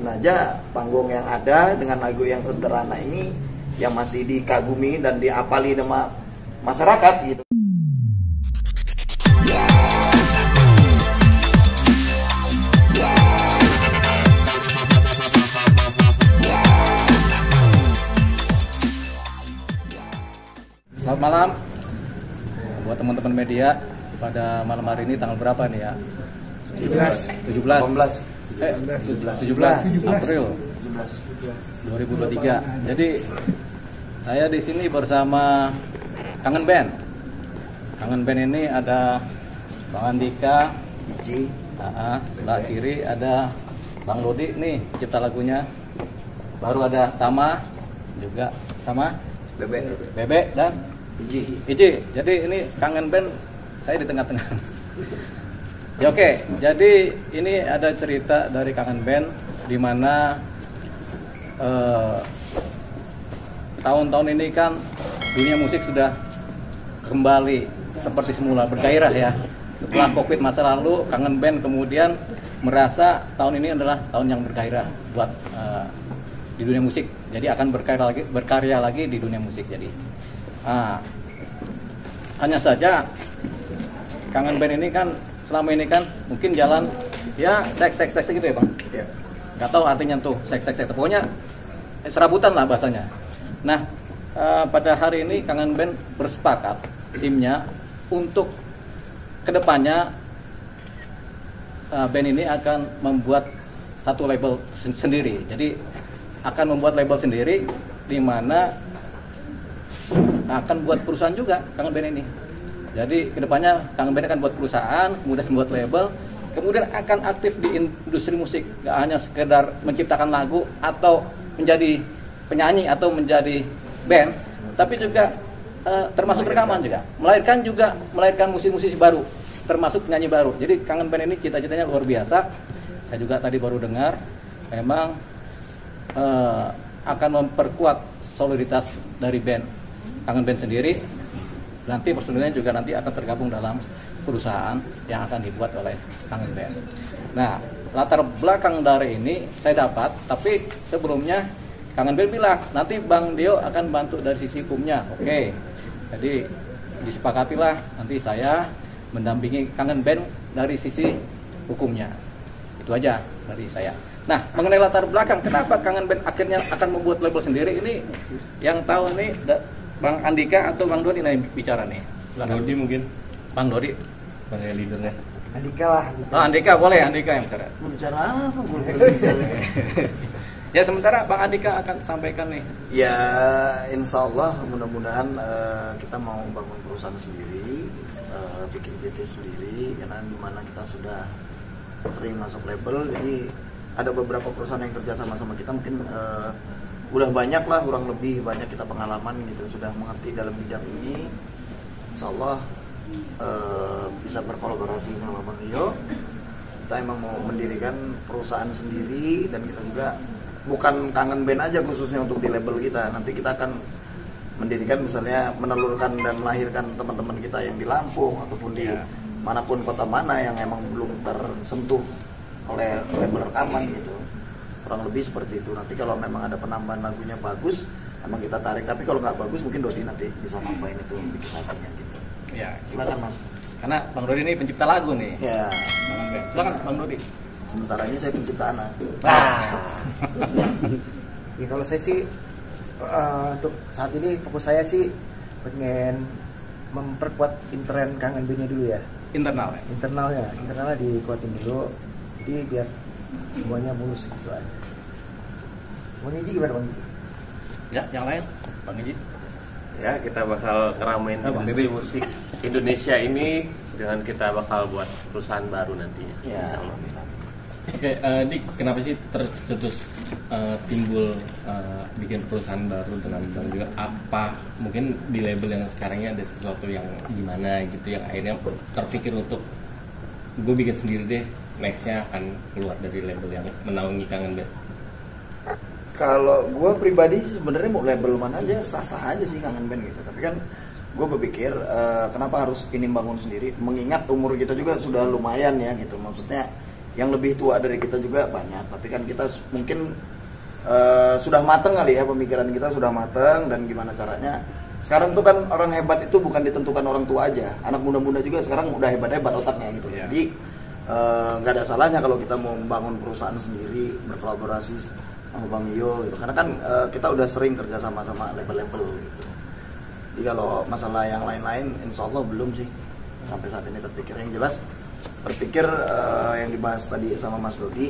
aja panggung yang ada dengan lagu yang sederhana ini yang masih dikagumi dan diapali sama masyarakat gitu. Selamat malam buat teman-teman media. Pada malam hari ini tanggal berapa nih ya? 17 April 2023. Jadi saya di sini bersama Kangen Band. Kangen Band ini ada Bang Andika, sebelah kiri ada Bang Lodi nih pencipta lagunya. Baru ada Tama juga sama Bebek dan Iji. Jadi ini Kangen Band, saya di tengah-tengah. Ya oke, jadi ini ada cerita dari Kangen Band di mana tahun-tahun ini kan dunia musik sudah kembali seperti semula, bergairah ya. Setelah Covid masa lalu, Kangen Band kemudian merasa tahun ini adalah tahun yang bergairah buat di dunia musik. Jadi akan berkarya lagi di dunia musik. Jadi hanya saja Kangen Band ini kan selama ini kan mungkin jalan ya seks gitu ya Bang. Ya. Gak tahu artinya tuh seks. Pokoknya serabutan lah bahasanya. Nah pada hari ini Kangen Band bersepakat timnya untuk kedepannya band ini akan membuat satu label sendiri. Jadi akan membuat label sendiri di mana akan buat perusahaan juga Kangen Band ini. Jadi kedepannya Kangen Band akan buat perusahaan, kemudian membuat label, kemudian akan aktif di industri musik. Gak hanya sekedar menciptakan lagu atau menjadi penyanyi atau menjadi band, tapi juga termasuk rekaman juga. Melahirkan musisi-musisi baru, termasuk penyanyi baru. Jadi Kangen Band ini cita-citanya luar biasa. Saya juga tadi baru dengar, memang akan memperkuat soliditas dari band Kangen Band sendiri. Nanti personilnya juga nanti akan tergabung dalam perusahaan yang akan dibuat oleh Kangen Band. Nah, latar belakang dari ini saya dapat, tapi sebelumnya Kangen Band bilang nanti Bang Dio akan bantu dari sisi hukumnya. Oke. Jadi disepakatilah nanti saya mendampingi Kangen Band dari sisi hukumnya. Itu aja dari saya. Nah, mengenai latar belakang kenapa Kangen Band akhirnya akan membuat label sendiri ini, yang tahu nih Bang Andika atau Bang Dodi yang bicara nih? Bang Dodi mungkin. Bang Dodi sebagai leadernya. Andika lah. Gitu. Oh, Andika boleh, Andika yang bicara. Bicara apa? Ya sementara Bang Andika akan sampaikan nih. Ya insya Allah mudah-mudahan kita mau bangun perusahaan sendiri, bikin PT sendiri, karena dimana kita sudah sering masuk label, jadi ada beberapa perusahaan yang kerja sama kita mungkin udah banyak lah, kurang lebih banyak kita pengalaman gitu, sudah mengerti dalam bidang ini. Insya Allah bisa berkolaborasi sama Bang Rio. Kita emang mau mendirikan perusahaan sendiri, dan kita juga bukan Kangen Band aja khususnya untuk di label kita. Nanti kita akan mendirikan misalnya menelurkan dan melahirkan teman-teman kita yang di Lampung ataupun di manapun kota mana yang emang belum tersentuh oleh label rekaman gitu. Kurang lebih seperti itu. Nanti kalau memang ada penambahan lagunya bagus, emang kita tarik. Tapi kalau nggak bagus, mungkin Dodi nanti bisa nambahin itu bikin lagunya gitu. Ya, silakan Mas. Karena Bang Dodi ini pencipta lagu nih. Ya. Silakan Bang Dodi. Sementara ini saya pencipta anak. Ya kalau saya sih untuk saat ini fokus saya sih pengen memperkuat intern Kangen Bandnya dulu ya. Internalnya dikuatin dulu. Jadi biar semuanya mulus gitu aja. Bang Iji gimana Bang Iji? Ya, yang lain Bang Iji. Ya, kita bakal ngeramein industri musik Indonesia ini dengan kita bakal buat perusahaan baru nantinya. Ya. Insya Allah. Oke, Dik, kenapa sih tercetus timbul bikin perusahaan baru dengan Bang Dio? Apa mungkin di label yang sekarang ini ada sesuatu yang gimana gitu yang akhirnya terpikir untuk gue bikin sendiri deh, nextnya akan keluar dari label yang menaungi Kangen Band? Kalau gue pribadi sebenarnya mau label mana aja sah-sah aja sih Kangen Band gitu. Tapi kan gue berpikir kenapa harus ini bangun sendiri, mengingat umur kita juga sudah lumayan ya gitu. Maksudnya yang lebih tua dari kita juga banyak, tapi kan kita mungkin sudah mateng kali ya, pemikiran kita sudah mateng. Dan gimana caranya sekarang tuh kan orang hebat itu bukan ditentukan orang tua aja, anak muda-muda juga sekarang udah hebat-hebat otaknya gitu. Jadi nggak ada salahnya kalau kita mau membangun perusahaan sendiri, berkolaborasi sama Bang Yo gitu. Karena kan kita udah sering kerja sama label-label gitu. Jadi kalau masalah yang lain-lain insya Allah belum sih sampai saat ini terpikir. Yang jelas berpikir yang dibahas tadi sama Mas Dodi,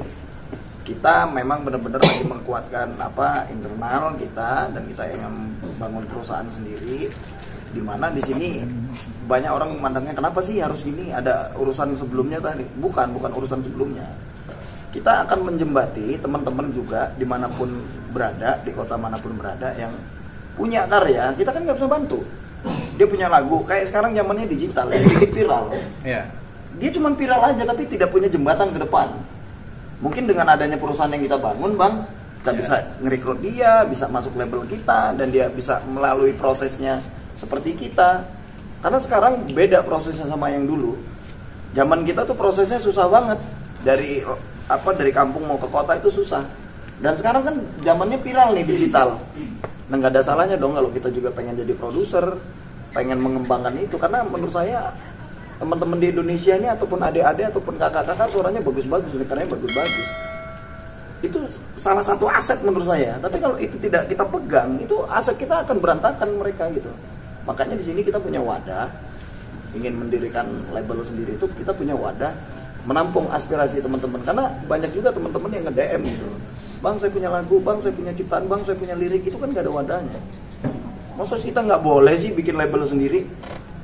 kita memang benar-benar lagi menguatkan internal kita, dan kita ingin membangun perusahaan sendiri. Dimana di sini banyak orang memandangnya kenapa sih harus gini, ada urusan sebelumnya tadi. Bukan urusan sebelumnya. Kita akan menjembati teman-teman juga dimanapun berada, di kota manapun berada, yang punya karya. Kita kan nggak bisa bantu. Dia punya lagu, kayak sekarang zamannya digital, bikin viral. Dia cuma viral aja tapi tidak punya jembatan ke depan. Mungkin dengan adanya perusahaan yang kita bangun, Bang, kita bisa ngerekrut dia, bisa masuk label kita, dan dia bisa melalui prosesnya seperti kita. Karena sekarang beda prosesnya sama yang dulu. Zaman kita tuh prosesnya susah banget. Dari kampung mau ke kota itu susah. Dan sekarang kan zamannya viral nih, digital. Nah, nggak ada salahnya dong kalau kita juga pengen jadi produser, pengen mengembangkan itu. Karena menurut saya teman-teman di Indonesia ini, ataupun adik-adik ataupun kakak-kakak, suaranya bagus-bagus, literanya bagus-bagus. Itu salah satu aset menurut saya. Tapi kalau itu tidak kita pegang, itu aset kita akan berantakan mereka gitu. Makanya di sini kita punya wadah, ingin mendirikan label sendiri itu kita punya wadah, menampung aspirasi teman-teman. Karena banyak juga teman-teman yang nge-DM gitu. Bang, saya punya lagu, Bang, saya punya ciptaan, Bang, saya punya lirik. Itu kan gak ada wadahnya. Maksudnya kita nggak boleh sih bikin label sendiri?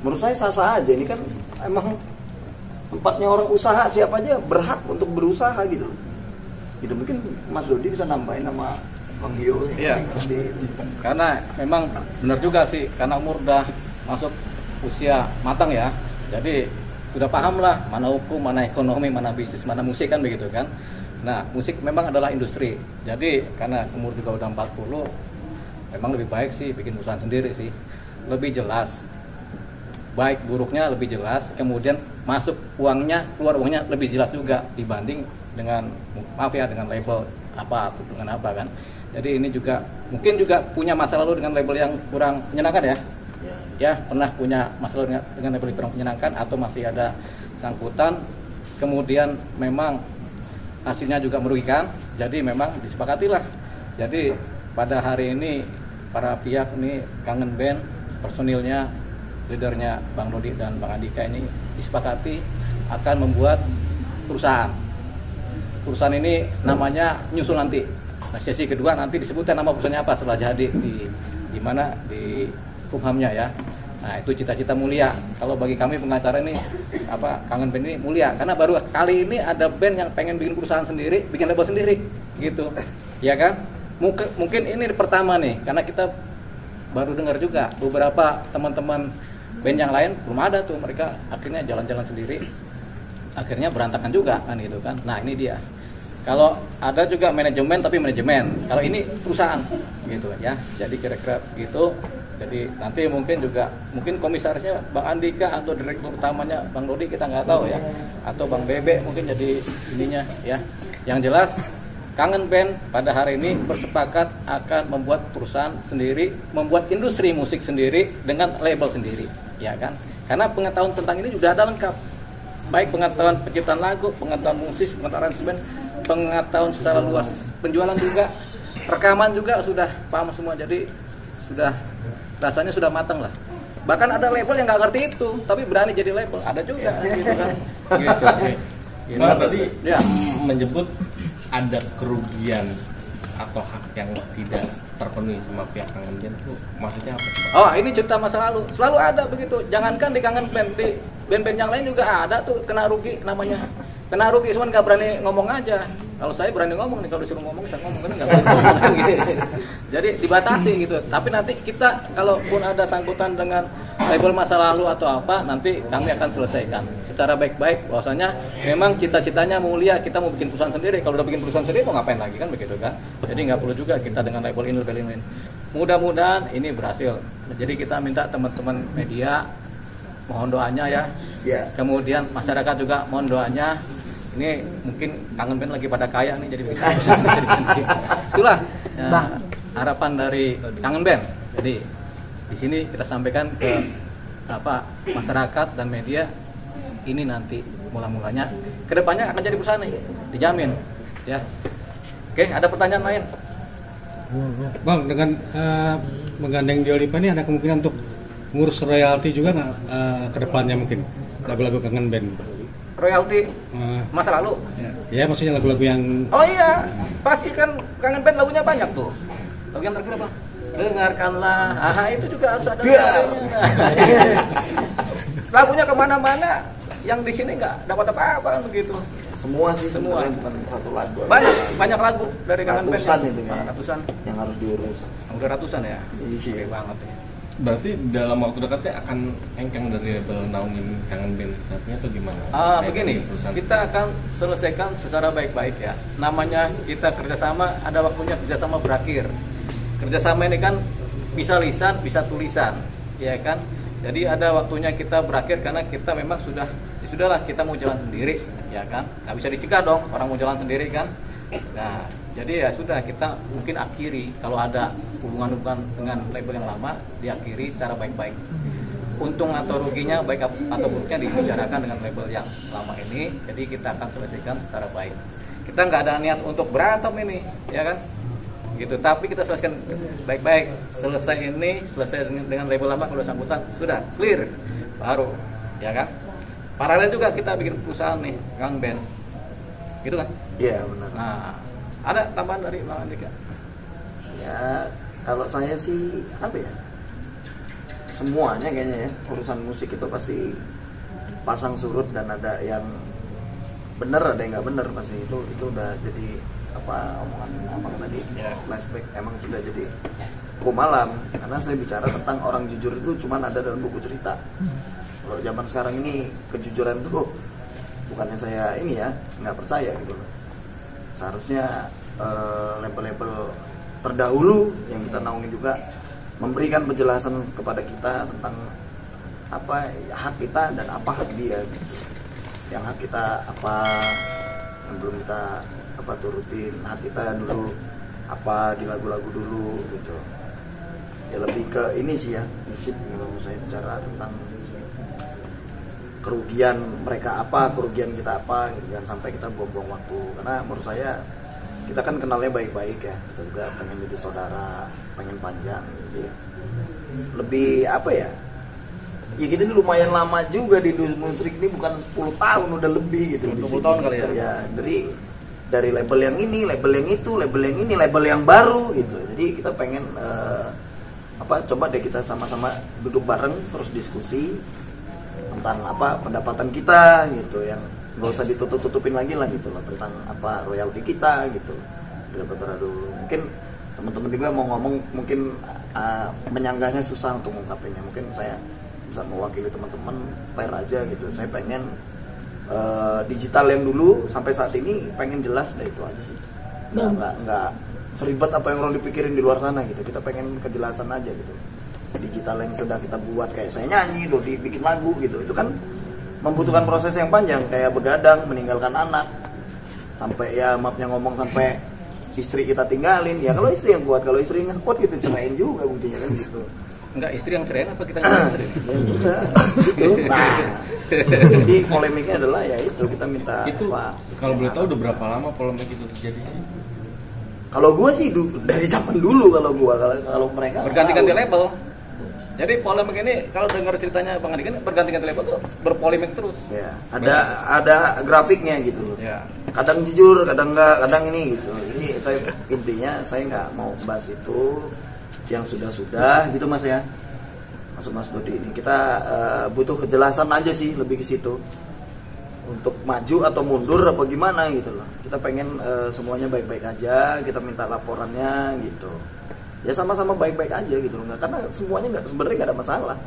Menurut saya sah-sah aja. Ini kan emang tempatnya orang usaha, siapa aja berhak untuk berusaha gitu. Gitu mungkin Mas Dodi bisa nambahin sama Bang Gio. Iya. Karena memang benar juga sih, karena umur udah masuk usia matang ya. Jadi sudah paham lah mana hukum, mana ekonomi, mana bisnis, mana musik kan begitu kan. Nah, musik memang adalah industri. Jadi karena umur juga udah 40, memang lebih baik sih bikin perusahaan sendiri sih. Lebih jelas. Baik buruknya lebih jelas, kemudian masuk uangnya, keluar uangnya lebih jelas juga dibanding dengan dengan label apa atau dengan apa kan. Jadi ini juga mungkin juga punya masa lalu dengan label yang kurang menyenangkan ya. Ya, pernah punya masalah dengan label yang kurang menyenangkan atau masih ada sangkutan. Kemudian memang hasilnya juga merugikan. Jadi memang disepakatilah. Jadi pada hari ini para pihak ini Kangen Band, personilnya, leadernya Bang Dodi dan Bang Andika ini disepakati akan membuat perusahaan. Perusahaan ini namanya nyusul nanti. Nah, sesi kedua nanti disebutkan nama perusahaannya apa setelah jadi di mana di Kumhamnya ya. Nah, itu cita-cita mulia. Kalau bagi kami pengacara ini Kangen Band ini mulia karena baru kali ini ada band yang pengen bikin perusahaan sendiri, bikin label sendiri gitu. Ya kan? Mungkin ini pertama nih karena kita baru dengar juga beberapa teman-teman band yang lain belum ada tuh, mereka akhirnya jalan-jalan sendiri. Akhirnya berantakan juga kan gitu kan. Nah, ini dia. Kalau ada juga manajemen tapi manajemen. Kalau ini perusahaan gitu ya. Jadi kira-kira gitu. Jadi nanti mungkin komisarisnya Bang Andika atau direktur utamanya Bang Dodi kita nggak tahu ya. Atau Bang Bebe mungkin jadi ininya ya. Yang jelas Kangen Band pada hari ini bersepakat akan membuat perusahaan sendiri, membuat industri musik sendiri dengan label sendiri, ya kan? Karena pengetahuan tentang ini sudah ada lengkap. Baik pengetahuan penciptaan lagu, pengetahuan musik, pengetahuan aransemen, pengetahuan secara luas penjualan juga, rekaman juga sudah paham semua. Jadi sudah rasanya sudah matang lah. Bahkan ada label yang nggak ngerti itu tapi berani jadi label, ada juga gitu kan. Gitu. Nah, tadi ya menyebut ada kerugian atau hak yang tidak terpenuhi sama pihak Kangen Band itu maksudnya apa? Oh, ini cerita masa lalu. Selalu ada begitu. Jangankan di Kangen Band, di band-band yang lain juga ada tuh kena rugi namanya. Kena rugi, cuman nggak berani ngomong aja. Kalau saya berani ngomong nih, kalau disuruh ngomong saya ngomong, karena nggak berani ngomong lagi. Jadi dibatasi gitu. Tapi nanti kita kalaupun ada sangkutan dengan label masa lalu atau apa, nanti kami akan selesaikan secara baik-baik. Bahwasanya memang cita-citanya mulia, kita mau bikin perusahaan sendiri. Kalau udah bikin perusahaan sendiri mau ngapain lagi kan begitu kan? Jadi nggak perlu juga kita dengan label ini. Mudah-mudahan ini berhasil. Jadi kita minta teman-teman media mohon doanya ya. Kemudian masyarakat juga mohon doanya. Ini mungkin Kangen Band lagi pada kaya nih, jadi bikin itulah ya, harapan dari Kangen Band. Jadi di sini kita sampaikan ke masyarakat dan media, ini nanti mula-mulanya kedepannya akan jadi perusahaan nih, dijamin ya. Oke, ada pertanyaan lain? Bang, dengan menggandeng Dua Lipa ini ada kemungkinan untuk ngurus royalti juga nggak ke depannya mungkin lagu-lagu Kangen Band? Royalti masa lalu? Ya, maksudnya lagu-lagu yang... Oh iya, pasti kan Kangen Band lagunya banyak tuh. Lagu yang terakhir apa? Dengarkanlah, itu juga harus ada. Lagunya kemana-mana, yang di sini nggak dapat apa-apa begitu. Semua sih, semua bukan satu lagu. Banyak lagu dari Kangen Band. Ratusan itu kan. Ratusan Yang harus diurus. Udah ratusan ya? Iya. Oke banget ya. Berarti dalam waktu dekatnya akan hengkang dari label naungin Kangen Band saatnya atau gimana? Begini, kita akan selesaikan secara baik-baik ya. Namanya kita kerjasama, ada waktunya kerjasama berakhir. Kerjasama ini kan bisa lisan, bisa tulisan, ya kan? Jadi ada waktunya kita berakhir karena kita memang sudahlah kita mau jalan sendiri, ya kan? Nggak bisa dicegah dong orang mau jalan sendiri kan? Nah, jadi ya sudah, kita mungkin akhiri kalau ada hubungan-hubungan dengan label yang lama, diakhiri secara baik-baik. Untung atau ruginya, baik atau buruknya dibicarakan dengan label yang lama ini. Jadi kita akan selesaikan secara baik. Kita nggak ada niat untuk berantem ini, ya kan? Gitu. Tapi kita selesaikan baik-baik. Selesai dengan label lama, kalau sambutan sudah clear, baru, ya kan? Paralel juga kita bikin perusahaan nih, Kangen Band, gitu kan? Iya benar. Nah, ada tambahan dari Bang Andika? Ya, kalau saya sih apa ya? Semuanya kayaknya ya, urusan musik itu pasti pasang surut dan ada yang bener, ada yang nggak bener pasti. Itu udah jadi omongan abang tadi, flashback, emang sudah jadi hukum malam. Karena saya bicara tentang orang jujur itu cuma ada dalam buku cerita. Kalau zaman sekarang ini kejujuran tuh bukannya saya ini ya nggak percaya gitu loh. Seharusnya label-label terdahulu yang kita naungin juga memberikan penjelasan kepada kita tentang apa hak kita dan apa hak dia gitu. Yang hak kita apa, yang belum kita turutin, hak kita dulu apa di lagu-lagu dulu gitu. Ya lebih ke ini sih ya, prinsip kalau saya bicara tentang kerugian mereka apa, kerugian kita apa gitu. Jangan sampai kita buang-buang waktu, karena menurut saya kita kan kenalnya baik-baik ya, kita juga pengen jadi saudara, pengen panjang, jadi lebih apa ya gitu. Ini lumayan lama juga di musik ini, bukan 10 tahun, udah lebih gitu. 20 tahun kali ya. Ya dari label yang ini, label yang itu, label yang ini, label yang baru gitu. Jadi kita pengen coba deh kita sama-sama duduk bareng terus diskusi tentang pendapatan kita gitu, yang nggak usah ditutup-tutupin lagi lah gitu loh, tentang royalti kita gitu. Dulu mungkin teman-teman juga mau ngomong, mungkin menyanggahnya susah untuk mengungkapinnya. Mungkin saya bisa mewakili teman-teman, fair aja gitu. Saya pengen digital yang dulu sampai saat ini pengen jelas, itu aja sih. Nggak seribet apa yang orang dipikirin di luar sana gitu. Kita pengen kejelasan aja gitu. Digital yang sudah kita buat, kayak saya nyanyi, Dodi bikin lagu gitu, itu kan membutuhkan proses yang panjang, kayak begadang, meninggalkan anak, sampai ya maafnya ngomong sampai istri kita tinggalin. Ya kalau istri yang kuat, kalau istri yang kuat gitu cerain juga buktinya kan gitu. Enggak, istri yang cerain apa kita yang cerain? Ya udah gitu. Nah, jadi polemiknya adalah ya itu, kita minta itu kalau boleh tahu udah berapa lama polemik itu terjadi sih? Kalau gue sih dari zaman dulu, kalau mereka berganti-ganti label. Jadi polemik ini kalau dengar ceritanya Bang Andi kan berganti-ganti label tuh berpolemik terus. Ya, ada grafiknya gitu. Ya. Kadang jujur, kadang enggak, kadang ini gitu. Ini intinya saya nggak mau bahas itu, yang sudah gitu Mas ya. Mas Dodi ini kita butuh kejelasan aja sih, lebih ke situ. Untuk maju atau mundur apa gimana gitu loh. Kita pengen semuanya baik-baik aja, kita minta laporannya gitu. Ya sama-sama baik-baik aja gitu loh, karena semuanya sebenarnya nggak ada masalah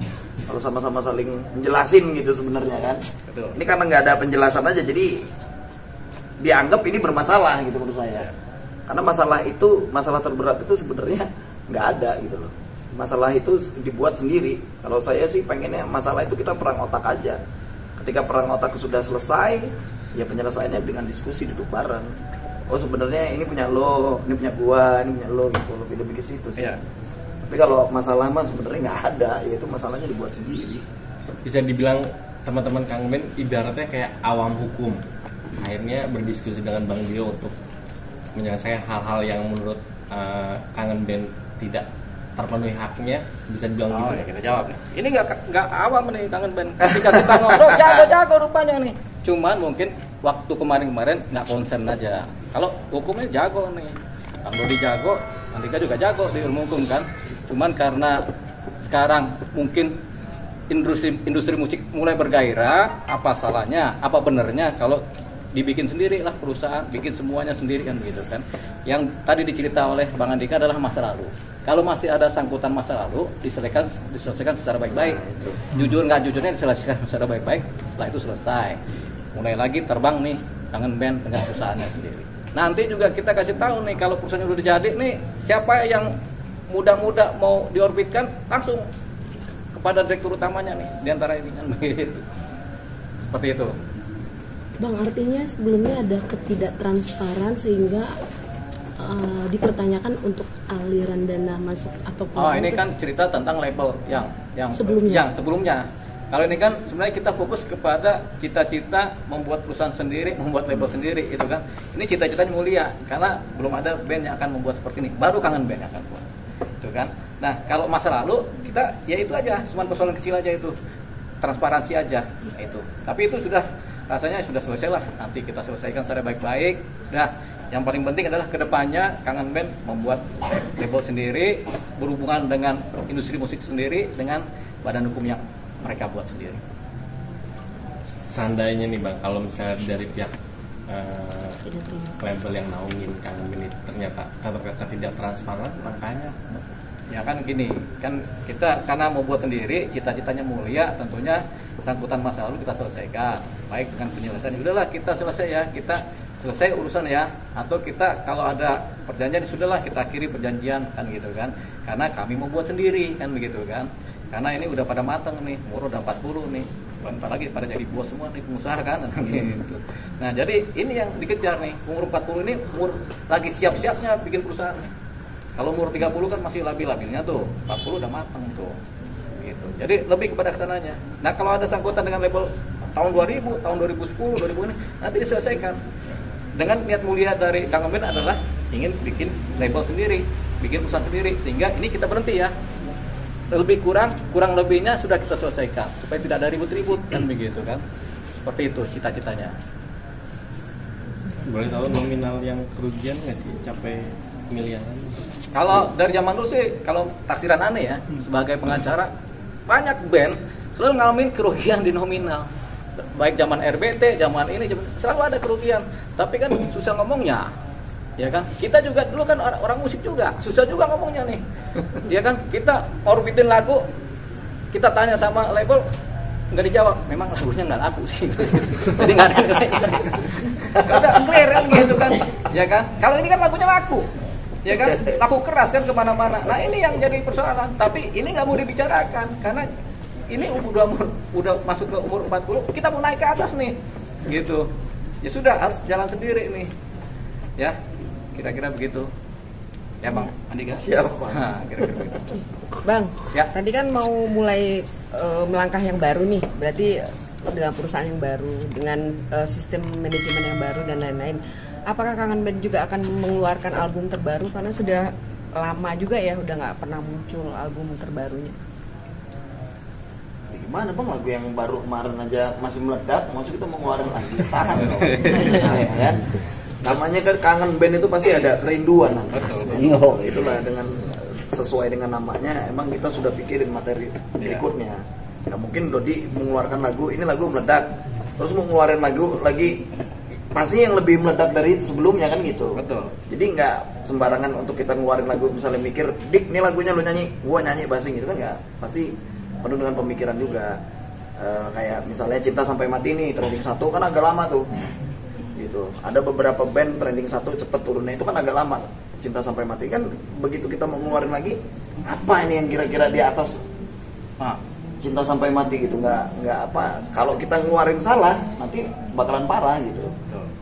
kalau sama-sama saling menjelasin gitu sebenarnya kan. Betul. Ini karena nggak ada penjelasan aja, jadi dianggap ini bermasalah gitu menurut saya. Karena masalah terberat itu sebenarnya nggak ada gitu loh. Masalah itu dibuat sendiri. Kalau saya sih pengennya masalah itu kita perang otak aja. Ketika perang otak sudah selesai, ya penyelesaiannya dengan diskusi, duduk bareng. Oh sebenarnya ini punya lo, ini punya gua, ini punya lo gitu, lebih ke situ sih. Tapi kalau masalah mah sebenarnya nggak ada, yaitu masalahnya dibuat sendiri. Bisa dibilang teman-teman Kang Ben ibaratnya kayak awam hukum, akhirnya berdiskusi dengan Bang Dio untuk menyelesaikan hal-hal yang menurut Kangen Ben tidak terpenuhi haknya, bisa dibilang gitu. Ya kita jawab nih. Ini nggak awam nih Kangen Ben. Ketika kita ngobrol jago rupanya nih. Cuman mungkin waktu kemarin nggak konsen aja. Kalau hukumnya jago nih, Bang Dodi jago, Andika juga jago di ilmu hukum kan. Cuman karena sekarang mungkin industri musik mulai bergairah, apa salahnya, apa benernya kalau dibikin sendiri lah perusahaan, bikin semuanya sendiri kan begitu kan. Yang tadi dicerita oleh Bang Andika adalah masa lalu. Kalau masih ada sangkutan masa lalu, diselesaikan secara baik-baik. Jujur nggak jujurnya diselesaikan secara baik-baik, setelah itu selesai. Mulai lagi terbang nih Kangen Ben dengan perusahaannya sendiri. Nanti juga kita kasih tahu nih kalau perusahaannya udah jadi nih, siapa yang muda-muda mau diorbitkan langsung kepada direktur utamanya nih di antara ini kan begitu. Seperti itu. Bang, artinya sebelumnya ada ketidaktransparan sehingga dipertanyakan untuk aliran dana masuk atau ini kan cerita tentang label yang sebelumnya. Kalau ini kan sebenarnya kita fokus kepada cita-cita membuat perusahaan sendiri, membuat label sendiri itu kan. Ini cita-citanya mulia karena belum ada band yang akan membuat seperti ini. Baru Kangen Ben yang akan buat. Itu kan. Nah, kalau masa lalu kita ya itu aja, cuma persoalan kecil aja itu. Transparansi aja itu. Tapi itu sudah rasanya sudah selesai lah, nanti kita selesaikan secara baik-baik. Nah, yang paling penting adalah kedepannya Kangen Ben membuat label sendiri, berhubungan dengan industri musik sendiri, dengan badan hukum yang mereka buat sendiri. Seandainya nih Bang, kalau misalnya dari pihak label yang naungin Kangen Ben itu ternyata tidak transparan, makanya ya kan gini, kan kita karena mau buat sendiri, cita-citanya mulia, tentunya sangkutan masa lalu kita selesaikan, baik dengan penyelesaian. Udahlah kita selesai ya, kita selesai urusan ya, atau kita kalau ada perjanjian sudahlah kita akhiri perjanjian kan gitu kan, karena kami mau buat sendiri kan begitu kan, karena ini udah pada matang nih, umur udah 40 nih, bentar lagi pada jadi bos semua nih pengusaha kan gitu. Nah jadi ini yang dikejar nih, umur 40 ini umur lagi siap-siapnya bikin perusahaan nih. Kalau umur 30 kan masih labil-labilnya tuh, 40 udah matang tuh. Gitu. Jadi lebih kepada kesananya. Nah, kalau ada sangkutan dengan label tahun 2000, tahun 2010, 2000 ini nanti diselesaikan. Dengan niat mulia dari Kangen Ben adalah ingin bikin label sendiri, bikin perusahaan sendiri sehingga ini kita berhenti ya. Lebih kurang lebihnya sudah kita selesaikan supaya tidak ada ribut-ribut kan begitu kan. Seperti itu cita-citanya. Boleh tahu nominal yang kerugian nggak sih capai miliaran? Kalau dari zaman dulu sih, kalau taksiran aneh ya, sebagai pengacara banyak band selalu ngalamin kerugian di nominal. Baik zaman RBT, zaman ini selalu ada kerugian. Tapi kan susah ngomongnya, ya kan? Kita juga dulu kan orang musik juga, susah juga ngomongnya nih, ya kan? Kita orbitin lagu, kita tanya sama label, nggak dijawab. Memang lagunya nggak laku sih, jadi nggak ada clear kan gitu kan, ya kan? Kalau ini kan lagunya laku. Ya kan, laku keras kan kemana-mana. Nah ini yang jadi persoalan. Tapi ini nggak mau dibicarakan karena ini udah masuk ke umur 40, kita mau naik ke atas nih, gitu. Ya sudah harus jalan sendiri nih, ya kira-kira begitu. Ya Bang Andika. Siap Bang. Nah, kira-kira begitu. Bang, Ya. tadi kan mau mulai melangkah yang baru nih, berarti dengan perusahaan yang baru, dengan sistem manajemen yang baru dan lain-lain. Apakah Kangen Ben juga akan mengeluarkan album terbaru karena sudah lama juga ya udah nggak pernah muncul album terbarunya? Gimana Bang, lagu yang baru kemarin aja masih meledak, maksud kita mau ngeluarin lagi, tahan dong. Ya. Namanya kan Kangen Ben itu pasti ada kerinduan. Oh, itulah dengan sesuai dengan namanya, emang kita sudah pikirin materi berikutnya. Nggak mungkin Dodi mengeluarkan lagu, ini lagu meledak, terus mau ngeluarin lagu lagi pasti yang lebih meledak dari sebelumnya kan gitu. Betul. Jadi nggak sembarangan untuk kita ngeluarin lagu misalnya mikir, Dik, ini lagunya lu nyanyi, gua nyanyi basing gitu kan nggak. Pasti penuh dengan pemikiran juga. Kayak misalnya Cinta Sampai Mati nih trending 1 kan agak lama tuh. Gitu. Ada beberapa band trending 1 cepet turunnya itu kan agak lama. Cinta Sampai Mati kan begitu kita mau ngeluarin lagi, apa ini yang kira-kira di atas cinta sampai mati gitu, nggak apa, kalau kita ngeluarin salah nanti bakalan parah gitu.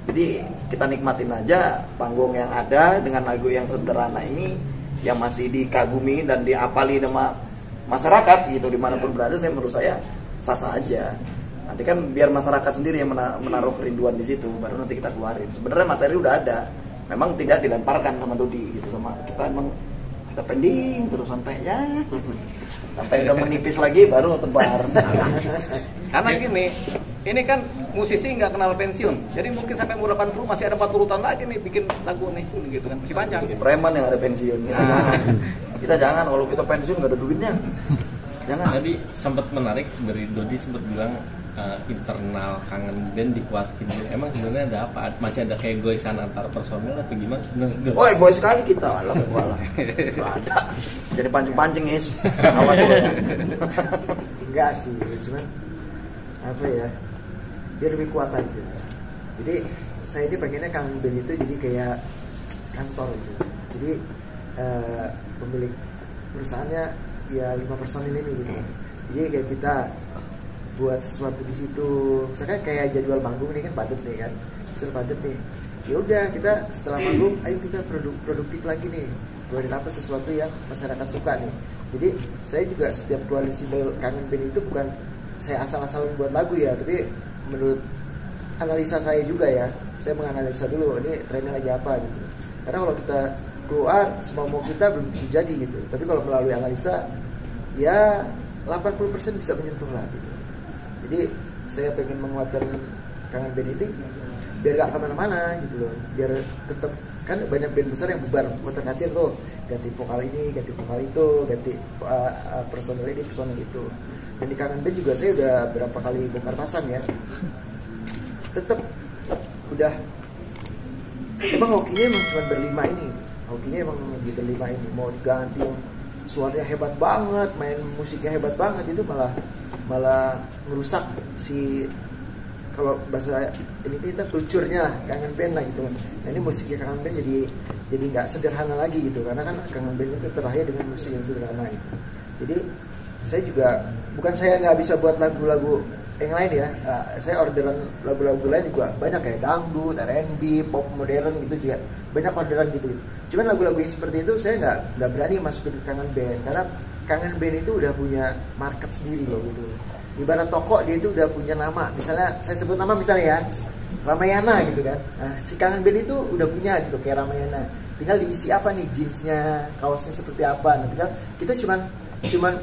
Jadi kita nikmatin aja panggung yang ada dengan lagu yang sederhana ini, yang masih dikagumi dan diapali sama masyarakat gitu dimanapun berada. Menurut saya sah-sah aja. Nanti kan biar masyarakat sendiri yang menaruh kerinduan di situ, baru nanti kita keluarin. Sebenarnya materi udah ada, memang tidak dilemparkan sama Dodi gitu, sama kita emang kita pending terus sampai udah menipis lagi baru tebar. Karena gini, ini kan musisi nggak kenal pensiun, jadi mungkin sampai umur 80 masih ada 40 tahun lagi nih bikin lagu nih, gitu kan, masih panjang. Preman yang ada pensiun. Kita jangan, kalau kita pensiun nggak ada duitnya. Jangan. Tadi sempat menarik dari Dodi sempat bilang internal Kangen Band dikuatin. Emang sebenarnya ada apa? Masih ada keegoisan antar personil atau gimana sebenarnya? Oh, egois sekali kita. Alah. Ada. Jadi pancing-pancing, Is. Awas ya. Enggak sih, cuman apa ya? Biar lebih kuat aja. Jadi saya ini pengennya Kangen Band itu jadi kayak kantor gitu. Jadi pemilik perusahaannya ya 5 personil ini gitu. Jadi kayak kita buat sesuatu di situ, misalkan kayak jadwal manggung ini kan padat nih kan, sudah padat nih. Ya udah kita setelah manggung, ayo kita produktif lagi nih, keluarin apa sesuatu yang masyarakat suka nih. Jadi saya juga setiap keluar single Kangen Band itu bukan saya asal-asalan buat lagu ya, tapi menurut analisa saya juga ya, saya menganalisa dulu ini trennya lagi apa gitu. Karena kalau kita keluar semau kita belum tentu jadi gitu, tapi kalau melalui analisa ya 80% bisa menyentuh lah gitu. Jadi saya pengen menguatkan Kangen Band itu biar gak kemana-mana gitu loh, biar tetap, kan banyak band besar yang bubar kacir tuh, ganti vokal ini, ganti vokal itu, ganti personel ini, personel itu. Dan di Kangen Band juga saya udah berapa kali bongkar pasang ya, tetap udah emang hokinya emang cuma berlima ini, hokinya emang di berlima ini, mau diganti yang suaranya hebat banget, main musiknya hebat banget, itu malah merusak si, kalau bahasa ini kita kulturnya lah, Kangen Band lah gitu kan. Nah ini musiknya Kangen Band jadi nggak sederhana lagi gitu, karena kan Kangen Band itu terakhir dengan musik yang sederhana gitu. Jadi saya juga, bukan saya nggak bisa buat lagu-lagu yang lain ya, saya orderan lagu-lagu lain juga banyak kayak dangdut, R&B, pop modern gitu juga banyak orderan gitu. Cuman lagu-lagu yang seperti itu saya nggak berani masukin ke Kangen Band, karena Kangen Band itu udah punya market sendiri loh gitu. Ibarat toko dia itu udah punya nama. Misalnya saya sebut nama misalnya ya, Ramayana gitu kan. Nah, si Kangen Band itu udah punya gitu kayak Ramayana. Tinggal diisi apa nih, jeansnya, kaosnya seperti apa. Nah, tinggal kita cuman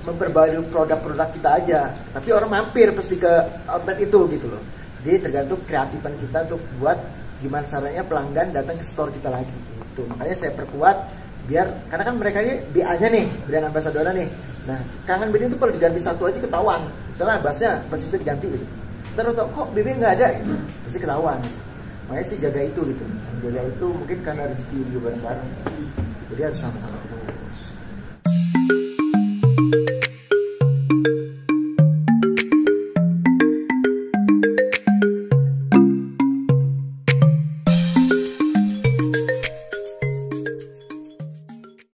memperbarui produk-produk kita aja. Tapi orang mampir pasti ke outlet itu gitu loh. Jadi tergantung kreatifan kita untuk buat gimana caranya pelanggan datang ke store kita lagi gitu. Makanya saya perkuat biar, karena kan mereka ini BA-nya nih, brand ambassador nih. Nah, Kangen Band itu kalau diganti satu aja ketahuan. Misalnya bassnya bisa diganti gitu. Ntar kok BB nggak ada gitu, pasti ketahuan. Makanya sih jaga itu gitu. Jaga itu mungkin karena rezeki juga bareng-bareng. Jadi harus sama-sama kita